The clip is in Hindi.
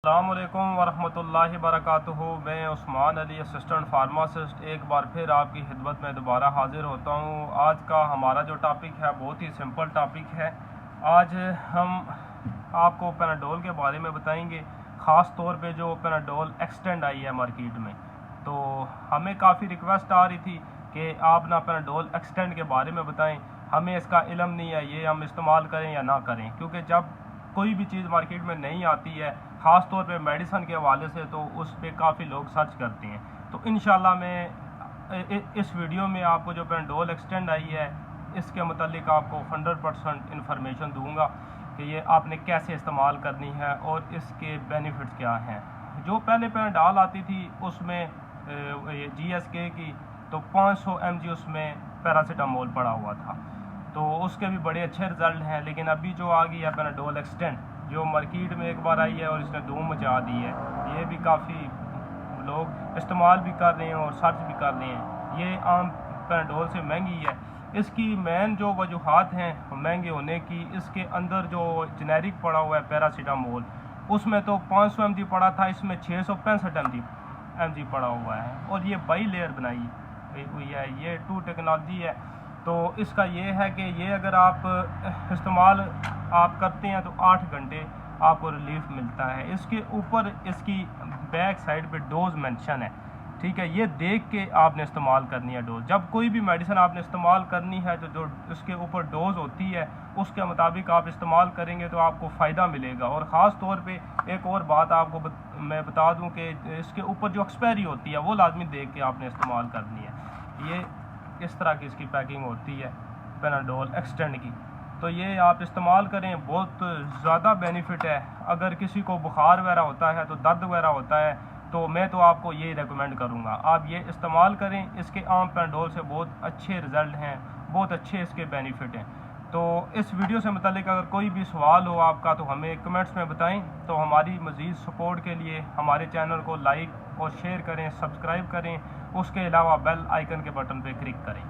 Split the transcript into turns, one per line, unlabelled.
अस्सलामुअलैकुम वरहमतुल्लाहि वबरकातुहू। मैं उस्मान अली असिस्टेंट फार्मासिस्ट एक बार फिर आपकी खिदमत में दोबारा हाजिर होता हूँ। आज का हमारा जो टॉपिक है बहुत ही सिंपल टॉपिक है। आज हम आपको पैनाडोल के बारे में बताएंगे, ख़ास तौर पे जो पैनाडोल एक्सटेंड आई है मार्केट में। तो हमें काफ़ी रिक्वेस्ट आ रही थी कि आप ना पैनाडोल एक्सटेंड के बारे में बताएं, हमें इसका इल्म नहीं है, ये हम इस्तेमाल करें या ना करें। क्योंकि जब कोई भी चीज़ मार्केट में नहीं आती है, ख़ास तौर पे मेडिसन के हवाले से, तो उस पर काफ़ी लोग सर्च करते हैं। तो इंशाल्लाह मैं इस वीडियो में आपको जो पैनाडोल एक्सटेंड आई है इसके मतलब आपको 100% इन्फॉर्मेशन दूंगा कि ये आपने कैसे इस्तेमाल करनी है और इसके बेनिफिट्स क्या हैं। जो पहले पैनाडोल आती थी उसमें GSK की तो 500 mg उसमें पैरासीटामोल पड़ा हुआ था, तो उसके भी बड़े अच्छे रिजल्ट हैं। लेकिन अभी जो आ गई है पैनाडोल एक्सटेंड, जो मार्केट में एक बार आई है और इसने धूम मचा दी है, ये भी काफ़ी लोग इस्तेमाल भी कर रहे हैं और सर्च भी कर रहे हैं। ये आम पैनाडोल से महंगी है। इसकी मेन जो वजूहात हैं महंगे होने की, इसके अंदर जो जेनेरिक पड़ा हुआ है पैरासीटामोल, उसमें तो 500 mg पड़ा था, इसमें 665 mg पड़ा हुआ है और ये बाई लेयर बनाई हुई है। ये 2 टेक्नोलॉजी है। तो इसका ये है कि ये अगर आप इस्तेमाल आप करते हैं तो 8 घंटे आपको रिलीफ मिलता है। इसके ऊपर इसकी बैक साइड पे डोज मेंशन है, ठीक है। ये देख के आपने इस्तेमाल करनी है डोज। जब कोई भी मेडिसिन आपने इस्तेमाल करनी है तो जो उसके ऊपर डोज होती है उसके मुताबिक आप इस्तेमाल करेंगे तो आपको फ़ायदा मिलेगा। और ख़ास तौर पे एक और बात आपको मैं बता दूं कि इसके ऊपर जो एक्सपायरी होती है वो लाजमी देख के आपने इस्तेमाल करनी है। ये इस तरह की इसकी पैकिंग होती है पैनाडोल एक्सटेंड की। तो ये आप इस्तेमाल करें, बहुत ज़्यादा बेनिफिट है। अगर किसी को बुखार वगैरह होता है, तो दर्द वगैरह होता है, तो मैं तो आपको ये रेकमेंड करूँगा आप ये इस्तेमाल करें। इसके आम पैनाडोल से बहुत अच्छे रिज़ल्ट हैं, बहुत अच्छे इसके बेनिफिट हैं। तो इस वीडियो से मुतालिक अगर कोई भी सवाल हो आपका तो हमें कमेंट्स में बताएं। तो हमारी मज़ीद सपोर्ट के लिए हमारे चैनल को लाइक और शेयर करें, सब्सक्राइब करें, उसके अलावा बेल आइकन के बटन पर क्लिक करें।